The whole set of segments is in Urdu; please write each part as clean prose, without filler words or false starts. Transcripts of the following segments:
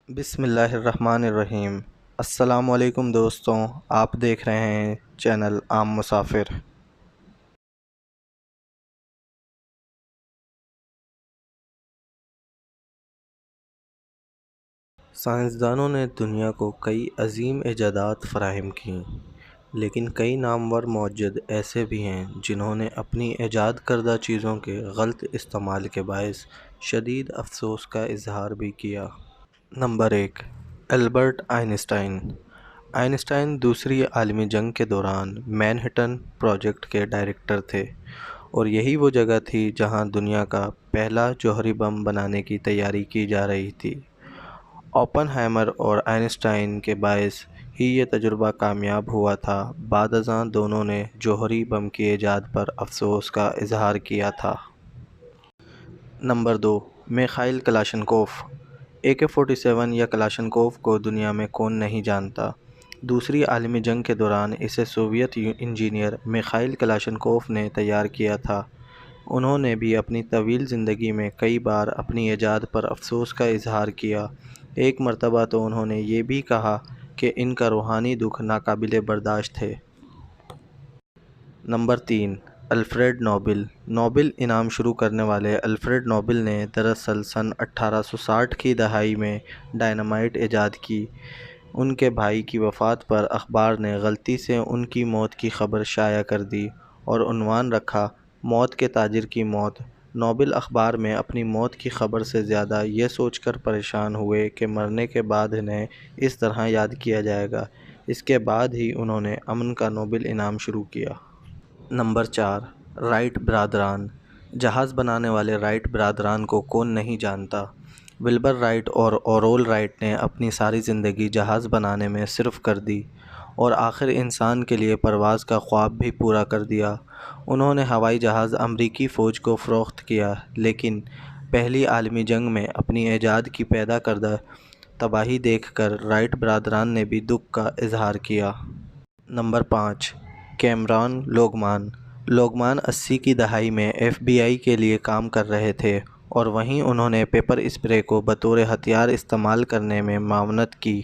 بسم اللہ الرحمن الرحیم۔ السلام علیکم دوستوں، آپ دیکھ رہے ہیں چینل عام مسافر۔ سائنسدانوں نے دنیا کو کئی عظیم ایجادات فراہم کیں، لیکن کئی نامور موجد ایسے بھی ہیں جنہوں نے اپنی ایجاد کردہ چیزوں کے غلط استعمال کے باعث شدید افسوس کا اظہار بھی کیا۔ Number 1، Albert Einstein. آئنسٹائن دوسری عالمی جنگ کے دوران مین ہٹن پروجیکٹ کے ڈائریکٹر تھے، اور یہی وہ جگہ تھی جہاں دنیا کا پہلا جوہری بم بنانے کی تیاری کی جا رہی تھی۔ اوپن ہائمر اور آئنسٹائن کے باعث ہی یہ تجربہ کامیاب ہوا تھا۔ بعد ازاں دونوں نے جوہری بم کی ایجاد پر افسوس کا اظہار کیا تھا۔ Number 2، میخائیل Kalashnikov. AK-47 یا کلاشنکوف کو دنیا میں کون نہیں جانتا۔ دوسری عالمی جنگ کے دوران اسے سوویت انجینئر میخائیل کلاشنکوف نے تیار کیا تھا۔ انہوں نے بھی اپنی طویل زندگی میں کئی بار اپنی ایجاد پر افسوس کا اظہار کیا۔ ایک مرتبہ تو انہوں نے یہ بھی کہا کہ ان کا روحانی دکھ ناقابل برداشت ہے۔ Number 3، Alfred Nobel. نوبل انعام شروع کرنے والے الفریڈ نوبل نے دراصل سن 1860 کی دہائی میں ڈائنامائٹ ایجاد کی۔ ان کے بھائی کی وفات پر اخبار نے غلطی سے ان کی موت کی خبر شائع کر دی اور عنوان رکھا، موت کے تاجر کی موت۔ نوبل اخبار میں اپنی موت کی خبر سے زیادہ یہ سوچ کر پریشان ہوئے کہ مرنے کے بعد انہیں اس طرح یاد کیا جائے گا۔ اس کے بعد ہی انہوں نے امن کا نوبل انعام شروع کیا۔ نمبر 4، رائٹ برادران۔ جہاز بنانے والے رائٹ برادران کو کون نہیں جانتا۔ ولبر رائٹ اور اورول رائٹ نے اپنی ساری زندگی جہاز بنانے میں صرف کر دی، اور آخر انسان کے لیے پرواز کا خواب بھی پورا کر دیا۔ انہوں نے ہوائی جہاز امریکی فوج کو فروخت کیا، لیکن پہلی عالمی جنگ میں اپنی ایجاد کی پیدا کردہ تباہی دیکھ کر رائٹ برادران نے بھی دکھ کا اظہار کیا۔ نمبر 5، کیمران لوگمان۔ لوگمان 80 کی دہائی میں FBI کے لیے کام کر رہے تھے، اور وہیں انہوں نے پیپر اسپرے کو بطور ہتھیار استعمال کرنے میں معاونت کی۔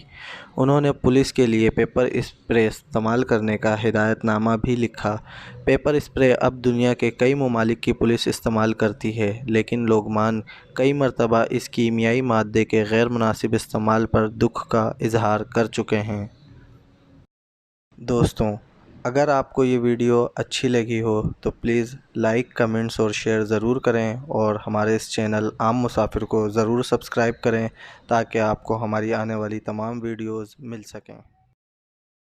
انہوں نے پولیس کے لیے پیپر اسپرے استعمال کرنے کا ہدایت نامہ بھی لکھا۔ پیپر اسپرے اب دنیا کے کئی ممالک کی پولیس استعمال کرتی ہے، لیکن لوگمان کئی مرتبہ اس کیمیائی مادے کے غیر مناسب استعمال پر دکھ کا اظہار کر چکے ہیں۔ دوستوں، اگر آپ کو یہ ویڈیو اچھی لگی ہو تو پلیز لائک، کمنٹس اور شیئر ضرور کریں، اور ہمارے اس چینل عام مسافر کو ضرور سبسکرائب کریں تاکہ آپ کو ہماری آنے والی تمام ویڈیوز مل سکیں۔